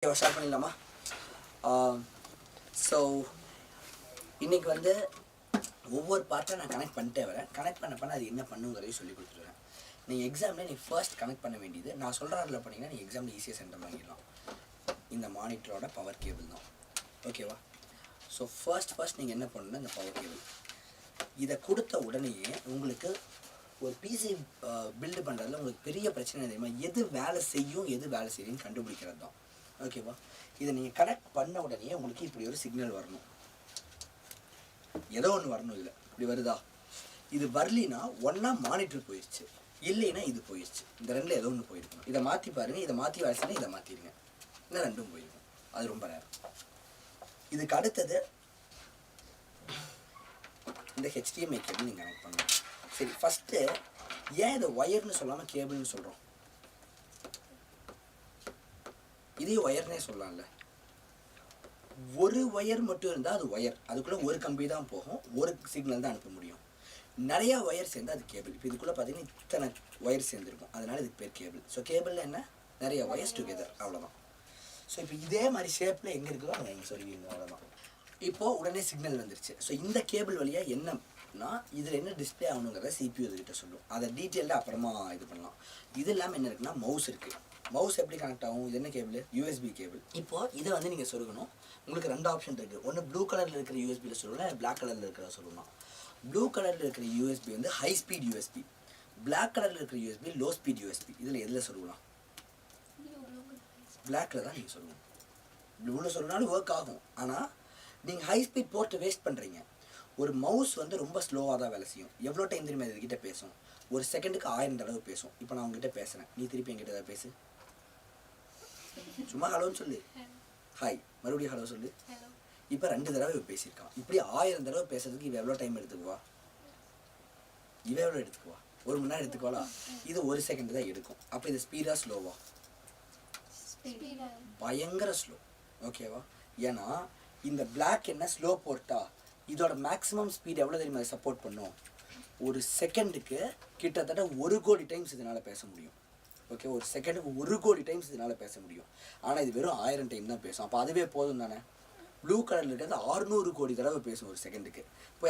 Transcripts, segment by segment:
Start பண்ணிடலாமா? So இன்றைக்கி வந்து ஒவ்வொரு பார்ட்டாக நான் கனெக்ட் பண்ணிட்டே வரேன். கனெக்ட் பண்ண அது என்ன பண்ணுங்கிறதையும் சொல்லி கொடுத்துருவேன். நீங்கள் எக்ஸாமில் நீங்கள் ஃபர்ஸ்ட் கனெக்ட் பண்ண வேண்டியது நான் சொல்கிறாரில் பண்ணிங்கன்னா நீங்கள் எக்ஸாமில் ஈஸியாக சென்டர் வாங்கிடலாம். இந்த மானிட்டரோட பவர் கேபிள் தான். ஓகேவா? ஸோ ஃபர்ஸ்ட் நீங்கள் என்ன பண்ணணும்னா இந்த பவர் கேபிள் இதை கொடுத்த உடனேயே உங்களுக்கு ஒரு பிசி பில்டு பண்ணுறதுல உங்களுக்கு பெரிய பிரச்சனை தெரியுமா? எது வேலை செய்யும் எது வேலை செய்யுன்னு கண்டுபிடிக்கிறது தான். ஓகேவா? இதை நீங்கள் கனெக்ட் பண்ண உடனே உங்களுக்கு இப்படி ஒரு சிக்னல் வரணும். ஏதோ ஒன்று வரணும். இல்லை இப்படி வருதா? இது வரலினா ஒன்றா மானிட்டர் போயிடுச்சு, இல்லைன்னா இது போயிடுச்சு. இந்த ரெண்டில் ஏதோ ஒன்று போயிருக்கணும். இதை மாற்றி பாருங்கள். இதை மாற்றி வாசினா இதை மாற்றிடுங்க. இந்த ரெண்டும் போயிருக்கும். அது ரொம்ப நேரம். இதுக்கு அடுத்தது இந்த HDMI கேபிள் நீங்கள் கனெக்ட் பண்ணணும். சரி, ஃபஸ்ட்டு ஏன் இதை ஒயர்னு சொல்லாமல் கேபிள்னு சொல்கிறோம்? இதே ஒயர்னே சொல்லலாம்ல. ஒரு ஒயர் மட்டும் இருந்தால் அது ஒயர், அதுக்குள்ளே ஒரு கம்பி தான் போகும், ஒரு சிக்னல் தான் அனுப்ப முடியும். நிறையா ஒயர் சேர்ந்தால் அது கேபிள். இப்போ இதுக்குள்ளே பார்த்தீங்கன்னா இத்தனை ஒயர் சேர்ந்துருக்கும், அதனால் இதுக்கு பேர் கேபிள். ஸோ கேபிளில் என்ன? நிறைய ஒயர்ஸ் டுகெதர், அவ்வளோதான். ஸோ இப்போ இதே மாதிரி ஷேப்பில் எங்கே இருக்குதோ அங்கே எங்கே சொல்லுவீங்க, அவ்வளோதான். இப்போது உடனே சிக்னல் வந்துருச்சு. ஸோ இந்த கேபிள் வழியாக என்னன்னா இதில் என்ன டிஸ்பிளே ஆகணுங்கிறத CPU இதுக்கிட்ட சொல்லும். அதை டீட்டெயில்டாக அப்புறமா இது பண்ணலாம். இது இல்லாமல் என்ன இருக்குன்னா மவுஸ் இருக்குது. மவுஸ் எப்படி கனெக்ட் ஆகும்? இது என்ன கேபிள்? USB cable. இப்போது இதை வந்து நீங்கள் சொருகணும். உங்களுக்கு ரெண்டு ஆப்ஷன் இருக்குது. ஒன்று ப்ளூ கலரில் இருக்கிற USBயில் சொல்லலாம், பிளாக் கலரில் இருக்கிறத சொல்லலாம். ப்ளூ கலரில் இருக்கிற USB வந்து ஹை ஸ்பீட் USB, பிளாக் கலரில் இருக்கிற USB லோ ஸ்பீட் USB. இதில் எதில் சொல்லலாம்? பிளாக்கில் தான் நீங்கள் சொல்லணும். ப்ளூவில் சொல்லனாலும் ஒர்க் ஆகும். ஆனால் நீங்கள் ஹை ஸ்பீட் போட்டு வேஸ்ட் பண்ணுறீங்க. ஒரு மவுஸ் வந்து ரொம்ப ஸ்லோவாக தான் வேலை செய்யும். எவ்வளோ டைம் தெரியுமா இதுக்கிட்ட பேசும்? ஒரு செகண்டுக்கு 1000 தடவை பேசும். இப்போ நான் உங்ககிட்ட பேசுகிறேன், நீ திருப்பி என்கிட்ட ஏதாவது பேசு. சும்மா ஹலோன்னு சொல்லு, ஹாய், மறுபடியும் ஹலோ சொல்லு. இப்போ 2 தடவை பேசியிருக்கான். இப்படி 1000 தடவை பேசுறதுக்கு இவ எவ்வளோ டைம் எடுத்துக்குவா? இவ எவ்வளோ எடுத்துக்குவா? 1 மணி நேரம் எடுத்துக்குவாளா? இது 1 செகண்ட் தான் எடுக்கும். அப்போ இது ஸ்பீடாக ஸ்லோவா? பயங்கர ஸ்லோ. ஓகேவா? ஏன்னா இந்த பிளாக் என்ன ஸ்லோ போட்டா இதோட மேக்ஸிமம் ஸ்பீட் எவ்வளோ தெரியுமா சப்போர்ட் பண்ணும்? ஒரு செகண்டுக்கு கிட்டத்தட்ட 1 கோடி டைம்ஸ் இதனால் பேச முடியும். ஓகே, ஒரு செகண்டுக்கு 1 கோடி டைம்ஸ் இதனால் பேச முடியும். ஆனால் இது வெறும் 1000 டைம் தான் பேசும். அப்போ அதுவே போதும் தானே? ப்ளூ கலரில் இருக்கிறது 600 கோடி தடவை பேசும் ஒரு செகண்டுக்கு.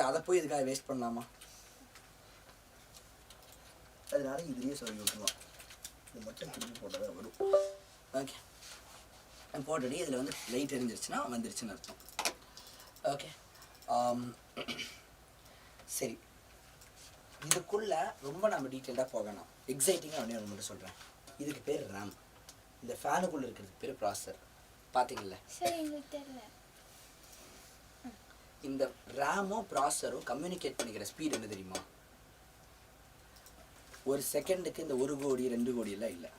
அதை போய் இதுக்காக வேஸ்ட் பண்ணலாமா? அதனால இதுலேயே சொல்லி விட்டுருவோம். இது மட்டும் திரும்பி போட்டால் தான் வரும். ஓகே, போட்டடி இதில் வந்து லைட் எரிஞ்சிருச்சுன்னா வந்துருச்சுன்னு அர்த்தம். ஓகே, சரி, இதுக்குள்ளே ரொம்ப நம்ம டீட்டெயில்டாக போகணும். எக்ஸைட்டிங்காக ஒன்றே ஒன்று மட்டும் சொல்கிறேன். இதுக்கு பேர் ரேம். இந்த ஃபேனுக்குள்ளே இருக்கிறதுக்கு பேர் ப்ராசஸர். பார்த்தீங்களா? இந்த ரேமும் ப்ராசஸரும் கம்யூனிகேட் பண்ணிக்கிற ஸ்பீட் என்ன தெரியுமா? ஒரு செகண்டுக்கு இந்த 1 கோடி 2 கோடி எல்லாம் இல்லை.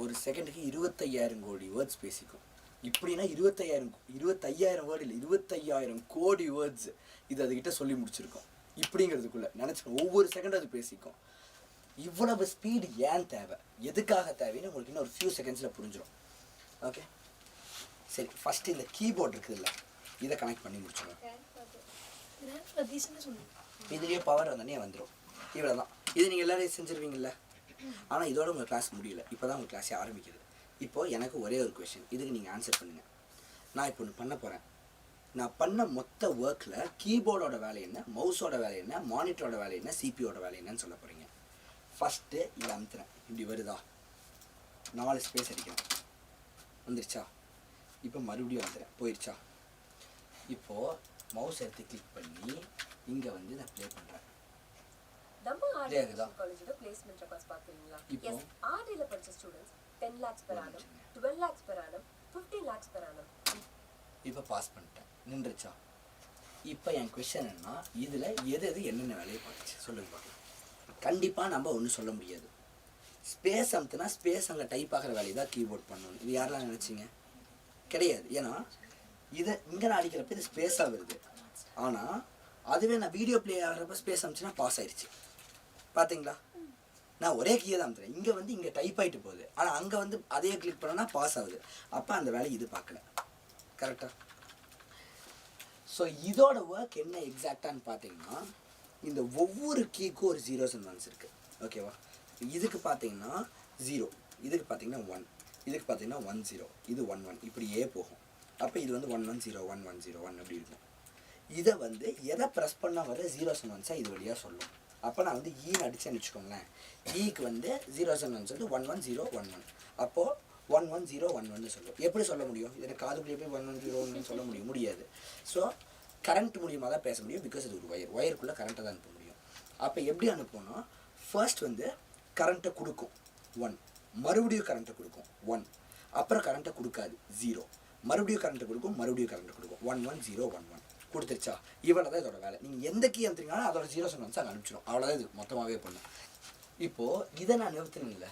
ஒரு செகண்டுக்கு 25,000 கோடி வேர்ட்ஸ் பேசிக்கும். இப்படின்னா 25,000 வேர்டு இல்லை, 25,000 கோடி வேர்ட்ஸ் இது அதுக்கிட்ட சொல்லி முடிச்சிருக்கோம். இப்படிங்கிறதுக்குள்ளே நினச்சிக்கணும். ஒவ்வொரு செகண்டும் அது பேசிக்கும். இவ்வளவு ஸ்பீடு ஏன் தேவை, எதுக்காக தேவைன்னு உங்களுக்கு இன்னும் ஒரு ஃபியூ செகண்ட்ஸில் புரிஞ்சிடும். ஓகே, சரி, ஃபஸ்ட்டு இந்த கீபோர்ட் இருக்குதுல்ல, இதை கனெக்ட் பண்ணி முடிச்சிடும். இதுலேயே பவர் வந்தோடனே வந்துடும். இவ்வளோ தான். இது நீங்கள் எல்லோரும் செஞ்சுருவீங்கள்ல. ஆனால் இதோட உங்கள் கிளாஸ் முடியல. இப்போ தான் உங்கள் கிளாஸே ஆரம்பிக்குது. இப்போது எனக்கு ஒரே ஒரு கொஷின், இதுக்கு நீங்கள் ஆன்சர் பண்ணுங்கள். நான் இப்போ ஒன்று பண்ண போகிறேன். நான் பண்ண மொத்த ஒர்க்கில் கீபோர்டோட வேலை என்ன, மவுஸோட வேலை என்ன, மானிட்டரோட வேலை என்ன, CPUவோட வேலை என்னன்னு சொல்ல போகிறீங்க. ஃபஸ்ட்டு இதை அமுத்துறேன். இப்படி வருதா? 4 ஸ்பேஸ் அடிக்கிறேன். வந்துருச்சா? இப்போ மறுபடியும் வந்துடுறேன். போயிடுச்சா? இப்போது மவுஸ் எடுத்து கிளிக் பண்ணி இங்கே வந்து நான் ப்ளே பண்ணுறேன். நம்ம ஆர்டில காலேஜ்ல பிளேஸ்மென்ட் ரெக்வெஸ்ட் பாத்தீங்களா? எஸ், ஆர்டில படிச்ச students 10 lakhs per annum, 12 lakhs per annum, 15 lakhs per annum. இப்போ பாஸ் பண்ணிட்டேன். நின்றுச்சா? இப்போ என் கொஸ்டின் என்னன்னா, இதில் எது என்னென்ன வேலையை பார்த்துச்சு சொல்லுங்க பார்க்கலாம். கண்டிப்பாக நம்ம ஒன்றும் சொல்ல முடியாது. ஸ்பேஸ் அமுத்துனா ஸ்பேஸ் அங்கே டைப் ஆகிற வேலையை தான் கீபோர்ட் பண்ணணும். இது யாரெல்லாம் நினச்சிங்க? கிடையாது. ஏன்னா இதை இங்கே நான் அடிக்கிறப்ப இது ஸ்பேஸாக வருது. ஆனால் அதுவே நான் வீடியோ ப்ளே ஆகிறப்ப ஸ்பேஸ் அமுச்சுன்னா பாஸ் ஆயிடுச்சு. பார்த்தீங்களா? நான் ஒரே கீயை தான் அமுத்துறேன். இங்கே வந்து இங்கே டைப் ஆகிட்டு போகுது. ஆனால் அங்கே வந்து அதே கிளிக் பண்ணோன்னா பாஸ் ஆகுது. அப்போ அந்த வேலை இது பார்க்கல. கரெக்டாக? ஸோ இதோட ஒர்க் என்ன எக்ஸாக்டான்னு பார்த்தீங்கன்னா, இந்த ஒவ்வொரு கீக்கும் ஒரு 0s and 1s இருக்குது. ஓகேவா? இதுக்கு பார்த்தீங்கன்னா 0, இதுக்கு பார்த்தீங்கன்னா 1, இதுக்கு பார்த்தீங்கன்னா 10 இது 11 இப்படியே போகும். அப்போ இது வந்து 1101 அப்படி இருக்கும். இதை வந்து எதை ப்ரெஸ் பண்ணால் வர 0s and 1s இது வழியாக சொல்லும். அப்போ நான் வந்து ஈன்னு அடிச்சேன்னு வச்சுக்கோங்களேன். ஈக்கு வந்து 0s and 1s வந்து 11011. அப்போது 11011 சொல்லும். எப்படி சொல்ல முடியும்? இதை காதுக்குள்ளே போய் 11011 சொல்ல முடியாது. ஸோ கரண்ட் மூலியமாக தான் பேச முடியும். பிகாஸ் இது ஒரு ஒயருக்குள்ளே கரண்ட்டை தான் அனுப்ப முடியும். அப்போ எப்படி அனுப்பணும்னா ஃபர்ஸ்ட் வந்து கரண்ட்டை கொடுக்கும் 1, மறுபடியும் கரண்ட்டை கொடுக்கும் 1, அப்புறம் கரண்ட்டை கொடுக்காது 0, மறுபடியும் கரண்ட்டை கொடுக்கும், மறுபடியும் கரண்ட்டை கொடுக்கும் 11011 கொடுத்துருச்சா? இவ்வளோ தான் இதோட வேலை. நீங்கள் எந்த கீ அனுப்புறீங்களோ அதோட 0s and 1s அங்கே அனுப்பிச்சிடும். அவ்வளோதான் இது மொத்தமாகவே பண்ணும். இப்போது இதை நான் நிறுத்தினேன்ல,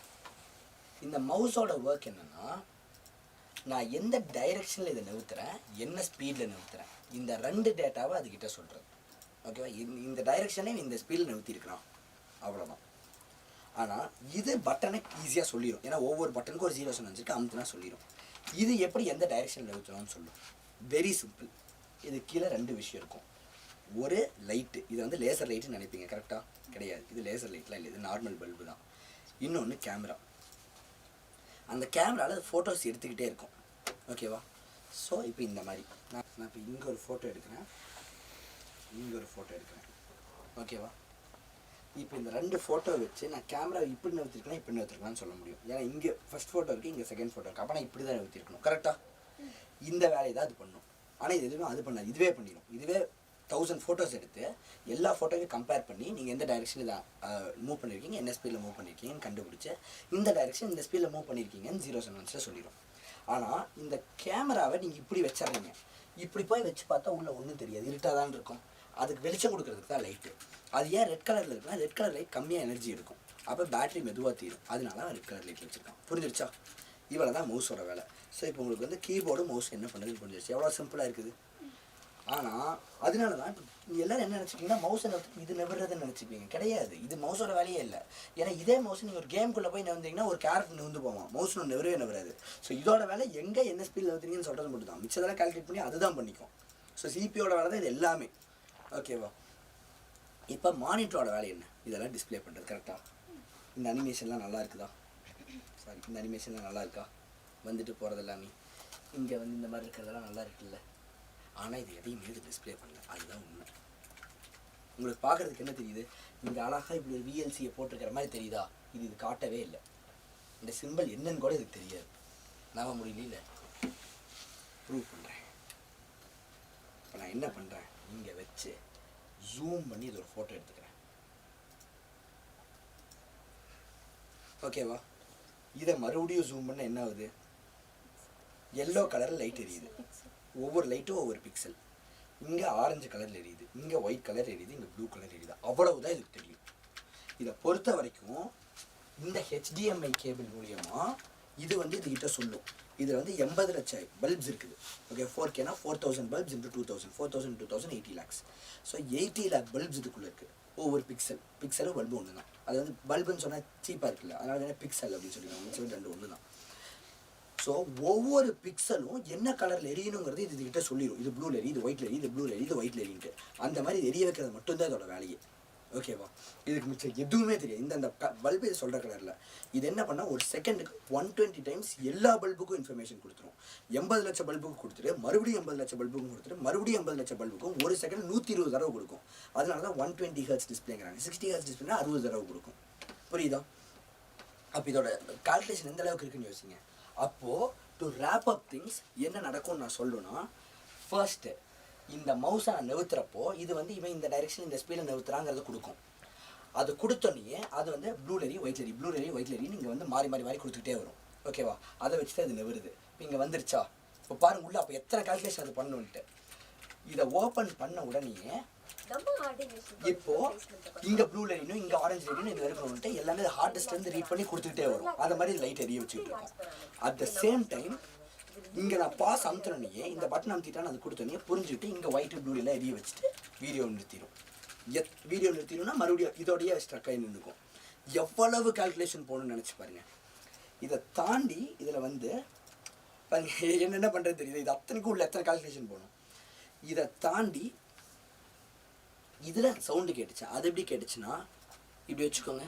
இந்த மவுஸோட ஒர்க் என்னென்னா நான் எந்த டைரெக்ஷனில் இதை நிறுத்துறேன், என்ன ஸ்பீடில் நிறுத்துறேன், இந்த 2 டேட்டாவை அதுக்கிட்ட சொல்கிறது. ஓகேவா? இந்த டைரெக்ஷனே இந்த ஸ்பீடில் நிறுத்தியிருக்கிறான், அவ்வளோதான். ஆனால் இது பட்டனை ஈஸியாக சொல்லிடும். ஏன்னா ஒவ்வொரு பட்டனுக்கும் ஒரு 0s and 1s இருக்குது, அமுத்துனா சொல்லிடும். இது எப்படி எந்த டைரெக்ஷனில் நிறுத்தணும்னு சொல்லும். Very simple. இது கீழே 2 விஷயம் இருக்கும். ஒரு லைட்டு, இது வந்து லேசர் லைட்டுன்னு நினைப்பீங்க, கரெக்டாக? கிடையாது, இது லேசர் லைட்லாம் இல்லை, இது நார்மல் பல்பு தான். இன்னொன்று கேமரா. அந்த கேமராவில் ஃபோட்டோஸ் எடுத்துக்கிட்டே இருக்கும். ஓகேவா? ஸோ இப்போ இந்த மாதிரி நான் இப்போ இங்கே ஒரு ஃபோட்டோ எடுக்கிறேன், இங்கே ஒரு ஃபோட்டோ எடுக்கிறேன். ஓகேவா? இப்போ இந்த 2 ஃபோட்டோ வச்சு நான் கேமரா இப்படி நிறுத்திருக்கேன், இப்படி நிறுத்திருக்கலாம்னு சொல்ல முடியும். ஏன்னா இங்கே ஃபஸ்ட் ஃபோட்டோ இருக்குது, இங்கே செகண்ட் ஃபோட்டோ இருக்குது. அப்போ நான் இப்படி தான் நிறுத்திருக்கணும், கரெக்டாக? இந்த வேலையை தான் அது பண்ணும். ஆனால் இது எதுவும் அது பண்ணாது, இதுவே பண்ணிடும். இதுவே 1000 ஃபோட்டோஸ் எடுத்து எல்லா ஃபோட்டோவையும் கம்பேர் பண்ணி நீங்கள் எந்த டைரெக்ஷனில் மூவ் பண்ணியிருக்கீங்க, என்ன ஸ்பீடில் மூவ் பண்ணியிருக்கீங்கன்னு கண்டுபிடிச்சி இந்த டைரெக்ஷன் இந்த ஸ்பீடில் மூவ் பண்ணியிருக்கீங்கன்னு 0s and 1s சொல்லிடும். ஆனால் இந்த கேமராவை நீங்கள் இப்படி வச்சிடுறீங்க, இப்படி போய் வச்சு பார்த்தா உள்ளே ஒன்றும் தெரியாது, இருட்டாக தான் இருக்கும். அதுக்கு வெளிச்சம் கொடுக்கறதுக்கு தான் லைட்டு. அது ஏன் ரெட் கலரில் இருக்குன்னா ரெட் கலர் லைட் கம்மியாக எனர்ஜி எடுக்கும், அப்போ பேட்டரி மெதுவாக தீரும். அதனால ரெட் கலர் லைட் வச்சுருக்கான். புரிஞ்சிருச்சா? இவ்வளோ தான் மவுஸோட வேலை. ஸோ இப்போ உங்களுக்கு வந்து கீபோர்டு மவுஸ் என்ன பண்ணுறதுன்னு புரிஞ்சிருச்சு. எவ்வளோ சிம்பிளாக இருக்குது. ஆனால் அதனால தான் இப்போ எல்லோரும் என்ன நினச்சிக்கிங்கன்னா மவுஸை இது நெவறதுன்னு நினச்சிப்பீங்க. கிடையாது, இது மவுஸோட வேலையே இல்லை. ஏன்னா இதே மவுஸ் நீங்கள் ஒரு கேமுக்குள்ளே போய் நவந்தீங்கன்னா ஒரு கேரக்டர் நவுந்து போவான், மவுஸ் நெவரவே நெவராது. ஸோ இதோட வேலை எங்கே என்ன ஸ்பீடில் நவுத்துறீங்கன்னு சொல்கிறது மட்டும் தான். மிச்சதெல்லாம் கால்குலேட் பண்ணி அதுதான் பண்ணிக்கும். ஸோ சிபியோட வேலை தான் இது எல்லாமே. ஓகேவா? இப்போ மானிட்டரோட வேலை என்ன? இதெல்லாம் டிஸ்பிளே பண்ணுறது. கரெக்டாக? இந்த அனிமேஷன்லாம் நல்லா இருக்குதா? சாரி, இந்த அனிமேஷன்லாம் நல்லா இருக்கா? வந்துட்டு போகிறது எல்லாமே இங்கே வந்து இந்த மாதிரி இருக்கிறதெல்லாம் நல்லா இருக்குல்ல. ஆனால் இது எதையுமே இது டிஸ்பிளே பண்ணல, அதுதான் உண்மை. உங்களுக்கு பார்க்குறதுக்கு என்ன தெரியுது? இங்கே அழகாக இப்படி ஒரு விஎல்சியை போட்டிருக்கிற மாதிரி தெரியுதா? இது காட்டவே இல்லை. இந்த சிம்பிள் என்னன்னு கூட இதுக்கு தெரியாது. நம்ப முடியல. ப்ரூவ் பண்ணுறேன். இப்போ நான் என்ன பண்ணுறேன், இங்கே வச்சு ஜூம் பண்ணி இது ஒரு ஃபோட்டோ எடுத்துக்கிறேன். ஓகேவா? இதை மறுபடியும் ஜூம் பண்ண என்ன ஆகுது? எல்லோ கலரில் லைட் எரியுது. ஒவ்வொரு லைட்டும் ஒவ்வொரு பிக்சல். இங்கே ஆரஞ்சு கலரில் எரியுது, இங்கே ஒயிட் கலர் எரியுது, இங்கே ப்ளூ கலர் எரியுது. அவ்வளவுதான் இதுக்கு தெரியும். இதை பொறுத்த வரைக்கும் இந்த HDMI கேபிள் மூலியமாக இது வந்து இதுகிட்ட சொல்லும். இதில் வந்து 80 லட்சம் பல்ப்ஸ் இருக்குது. ஓகே, 4Kனா 4000 bulbs into 2000, 4000 2000 80 lakhs. So 80 lakh bulbs இதுக்குள்ளே இருக்குது. ஒவ்வொரு பிக்சலும் பல்பு ஒன்று தான். அது வந்து பல்புன்னு சொன்னால் சீப்பாக இருக்குல்ல, அதனால தானே பிக்சல் அப்படின்னு சொல்லிடுவாங்க. 2 ஒன்று தான். ஸோ ஒவ்வொரு பிக்சலும் என்ன கலரில் எரியணுங்கிறது இதுகிட்ட சொல்லிடும். இது ப்ளூவில் எரி, இது ஒயிட்டில் எரி, இது ப்ளூவில் எரி, இது ஒயிட்டில் எரின்ட்டு. அந்த மாதிரி எரிய வைக்கிறது மட்டும்தான் இதோட வேலையே. ஓகேவா? இதுக்கு மிச்சம் எதுவுமே தெரியாது. இந்த பல்பு இது சொல்கிற கலரில் இது என்ன பண்ணால் ஒரு செகண்டுக்கு 120 times எல்லா பல்புக்கும் இன்ஃபர்மேஷன் கொடுத்துரும். 80 லட்சம் பல்புக்கு கொடுத்துட்டு மறுபடியும் 80 லட்சம் பல்புக்கும் கொடுத்துட்டு மறுபடியும் 80 லட்சம் பல்புக்கும் ஒரு செகண்ட் 120 தடவை கொடுக்கும். அதனால தான் 120 Hz டிஸ்பிளேங்கிறாங்க. 60 Hz டிஸ்பிளேனா 60 தடவை கொடுக்கும். புரியுதா? அப்போ இதோட கால்குலேஷன் எந்த அளவுக்கு இருக்குன்னு யோசிங்க. அப்போது டு ரேப் அப் திங்ஸ் என்ன நடக்கும்னு நான் சொல்லணும்னா, ஃபர்ஸ்ட்டு இந்த மவுஸை நான் நிறுத்துறப்போ இது வந்து இவன் இந்த டைரெக்ஷன் இந்த ஸ்பீடில் நிறுத்துறாங்கிறது கொடுக்கும். அது கொடுத்தோன்னே அது வந்து ப்ளூ லெரி ஒயிட் லெரி, ப்ளூ லெரி ஒயிட் லெரி நீங்கள் வந்து மாறி மாறி மாறி கொடுத்துக்கிட்டே வரும். ஓகேவா? அதை வச்சுட்டு அது நிறுவுது. இப்போ இங்கே வந்துருச்சா? இப்போ பாருங்க உள்ள அப்போ எத்தனை கால்குலேஷன் அது பண்ணணுன்ட்டு. இதை ஓப்பன் பண்ண உடனே இப்போ இங்கே ப்ளூ லைனும் இங்கே ஆரஞ்சு லைனும் இது இருக்கணும்ட்டு எல்லாமே ஹார்ட் டிஸ்க்லேருந்து ரீட் பண்ணி கொடுத்துக்கிட்டே வரும். அந்த மாதிரி லைட் எரிய வச்சுக்கிட்டு இருக்கோம். அட் த சேம் டைம் இங்கே நான் பாஸ் அமுத்தினோடனே இந்த பட்டன் அமுத்திட்டான்னு அது கொடுத்தோன்னே புரிஞ்சுக்கிட்டு இங்கே ஒயிட்டு ப்ளூ எல்லாம் எரிய வச்சுட்டு வீடியோ நிறுத்திடும். வீடியோ நிறுத்திடும்னா மறுபடியும் இதோடையே ஸ்ட்ரக் ஆகி நின்றுக்கும். எவ்வளவு கால்குலேஷன் போகணும்னு நினச்சி பாருங்கள். இதை தாண்டி இதில் வந்து என்னென்ன பண்ணுறது தெரியுது. இது அத்தனைக்கும் உள்ள எத்தனை கால்குலேஷன் போகணும். இதை தாண்டி இதில் சவுண்டு கேட்டுச்சு. அது எப்படி கேட்டுச்சுன்னா இப்படி வச்சுக்கோங்க.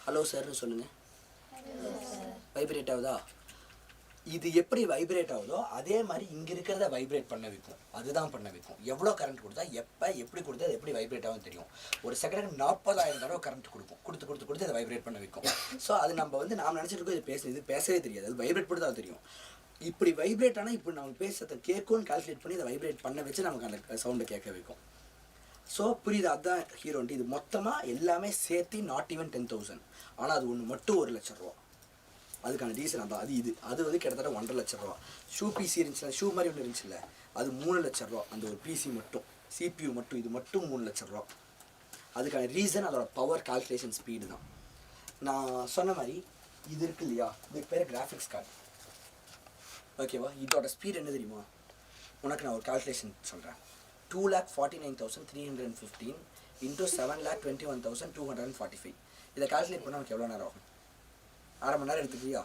ஹலோ சார்னு சொல்லுங்கள். வைப்ரேட் ஆகுதா? இது எப்படி வைப்ரேட் ஆகுதோ அதே மாதிரி இங்கே இருக்கிறத வைப்ரேட் பண்ண வைக்கும். அதுதான் பண்ண வைக்கும். எவ்வளோ கரண்ட் கொடுத்தா எப்போ எப்படி கொடுத்தா அது எப்படி வைப்ரேட் ஆகும் தெரியும். ஒரு செகண்டுக்கு 40,000 தடவை கரண்ட் கொடுக்கும். கொடுத்து அதை வைப்ரேட் பண்ண வைக்கும். ஸோ அது நம்ம வந்து நாம் நினச்சிட்டு இருக்கோம் இது பேசவே தெரியாது. அது வைப்ரேட் பண்ணி தான் தெரியும். இப்படி வைப்ரேட் ஆனால் இப்படி நம்ம பேசுறதை கேட்கும்னு கால்குலேட் பண்ணி அதை வைப்ரேட் பண்ண வச்சு நமக்கு அந்த சவுண்டை கேட்க வைக்கும். ஸோ புரியுது, அதுதான் ஹீரோன்ட்டு. இது மொத்தமாக எல்லாமே சேர்த்து நாட் ஈவன் 10,000. ஆனால் அது ஒன்று மட்டும் 1,00,000 ரூபா. அதுக்கான ரீசன் அதான். அது வந்து கிட்டத்தட்ட 1.5 லட்சம் ரூபா. ஷூ பிசி இருந்துச்சுல, ஷூ மாதிரி ஒன்று இருந்துச்சுல்ல, அது 3 லட்சம் ரூபா. அந்த ஒரு பிசி மட்டும், சிபியூ மட்டும், இது மட்டும் 3 லட்சம் ரூபா. அதுக்கான ரீசன் அதோட பவர் கால்குலேஷன் ஸ்பீடு தான். நான் சொன்ன மாதிரி இது இருக்கு இல்லையா, இதுக்கு பேர் கிராஃபிக்ஸ் கார்டு. ஓகேவா? இதோட ஸ்பீடு என்ன தெரியுமா? உனக்கு நான் ஒரு கால்குலேஷன் சொல்கிறேன். 2,49,315 இன்ட்டு 7,21,245. இதை கால்குலேட் பண்ணால் நமக்கு எவ்வளோ நேரம் ஆகும்? 1/2 மணி நேரம் எடுத்துக்கிறியா?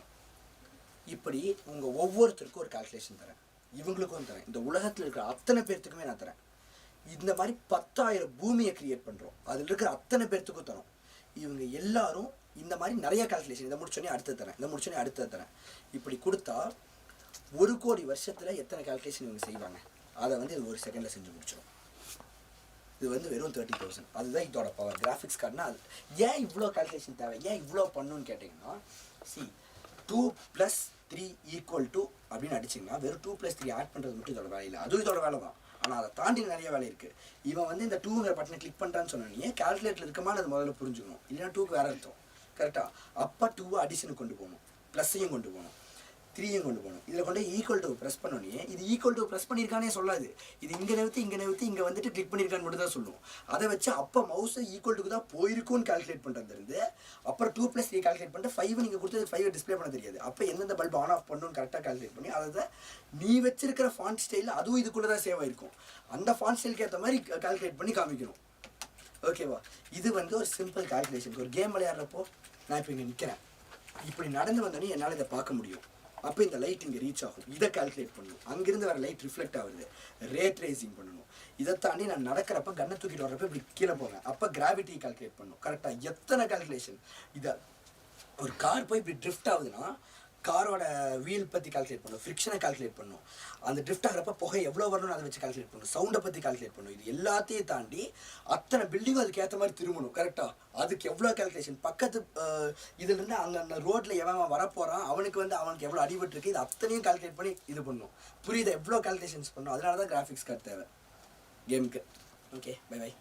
இப்படி உங்கள் ஒவ்வொருத்தருக்கும் ஒரு கால்குலேஷன் தரேன், இவங்களுக்கும் தரேன், இந்த உலகத்தில் இருக்கிற அத்தனை பேர்த்துக்குமே நான் தரேன். இந்த மாதிரி 10,000 பூமியை கிரியேட் பண்ணுறோம், அதில் இருக்கிற அத்தனை பேர்த்துக்கும் தரோம். இவங்க எல்லாரும் இந்த மாதிரி நிறைய கால்குலேஷன், இதை முடிச்சோடனே அடுத்து தரேன், இதை முடிச்சோடனே அடுத்து தரேன். இப்படி கொடுத்தா 1 கோடி வருஷத்தில் எத்தனை கால்குலேஷன் இவங்க செய்வாங்க, அதை வந்து இது 1 செகண்டில் செஞ்சு முடிச்சிடும். இது வந்து வெறும் 30,000. அதுதான் இதோட பவர். கிராஃபிக்ஸ் கார்டுனா அது ஏன் இவ்வளோ கால்குலேஷன் தேவை, ஏன் இவ்வளோ பண்ணணும்னு கேட்டிங்கன்னா, 2 + 3 = அப்படின்னு அடிச்சிங்கன்னா வெறும் 2 + 3 ஆட் பண்ணுறது மட்டும் இதோட வேலை இல்லை. அதுவும் இதோட வேலை தான். ஆனால் அதை தாண்டி நிறைய வேலை இருக்குது. இவன் வந்து இந்த 2ங்கிற பட்டனை கிளிக் பண்ணுறான்னு சொன்னோன்னே கால்குலேட்டர் இருக்குமான்னு அது முதல்ல புரிஞ்சுக்கணும். இல்லைன்னா 2க்கு வேறு அர்த்தம். கரெக்டாக? அப்போ 2 அடிஷனுக்கு கொண்டு போகணும், ப்ளஸ்ஸையும் கொண்டு போகணும், 3யும் கொண்டு போகணும். இதில் கொண்டு ஈக்குவல் டு ப்ரெஸ் பண்ணோன்னே இது ஈக்குவல் டு ப்ரெஸ் பண்ணியிருக்கானே சொல்லாது. இது இங்கே நவுத்தி இங்கே வந்துட்டு கிளிக் பண்ணியிருக்கான்னு மட்டும் தான் சொல்லும். அதை வச்சு அப்போ மவுஸை ஈக்குவல் டுக்கு தான் போயிருக்கும்னு கால்குலேட் பண்ணுறது. அப்புறம் 2 + 3 கால்குலேட் பண்ணிட்டு 5 நீங்கள் கொடுத்தது 5 டிஸ்பிளே பண்ண தெரியாது. அப்போ எந்தெந்த பல்ப் ஆன் ஆஃப் பண்ணணும்னு கரெக்டாக கால்குலேட் பண்ணி அதை நீ வச்சிருக்கிற ஃபாண்ட் ஸ்டைல் அதுவும் இதுக்குள்ளே தான் சேவ் ஆயிருக்கும். அந்த ஃபாண்ட் ஸ்டைலுக்கு ஏற்ற மாதிரி கால்குலேட் பண்ணி காமிக்கணும். ஓகேவா? இது வந்து ஒரு சிம்பிள் கால்குலேஷன். ஒரு கேம் விளையாடுறப்போ நான் இப்போ இங்கே நிற்கிறேன், இப்படி நடந்து வந்தோடனே என்னால் இதை பார்க்க முடியும். அப்போ இந்த லைட் இங்கே ரீச் ஆகும், இதை கால்குலேட் பண்ணணும். அங்கேருந்து வர லைட் ரிஃப்ளெக்ட் ஆகுது, ரே ட்ரேசிங் பண்ணணும். இதை தாண்டி நான் நடக்கிறப்ப கண்ணை தூக்கிட்டு வர்றப்ப இப்படி கீழே போவேன், அப்போ கிராவிட்டி கால்குலேட் பண்ணணும். கரெக்டாக எத்தனை கால்குலேஷன். இதை ஒரு கார் போய் இப்படி ட்ரிஃப்ட் ஆகுதுன்னா காரோட வீல் பற்றி கால்குலேட் பண்ணணும், ஃப்ரிக்ஷனை கால்குலேட் பண்ணணும், அந்த ட்ரிஃப்ட் ஆகிறப்ப புகை எவ்வளோ வரணும்னு அதை வச்சு கால்குலேட் பண்ணணும், சவுண்டை பற்றி கால்குலேட் பண்ணணும். இது எல்லாத்தையும் தாண்டி அத்தனை பில்டிங்கும் அதுக்கு ஏற்ற மாதிரி திரும்பணும். கரெக்டாக? அதுக்கு எவ்வளோ கால்குலேஷன். பக்கத்து இதுலேருந்து அங்கே அந்த ரோட்டில் எவன் வரப்போகிறான், அவனுக்கு எவ்வளோ அடிபட்டு இருக்குது, இது அத்தனையும் கால்குலேட் பண்ணி இது பண்ணணும். புரியுது? எவ்வளோ கால்குலேஷன்ஸ் பண்ணணும். அதனால தான் கிராஃபிக்ஸ் கார்டு தேவை கேமுக்கு. Okay, bye by.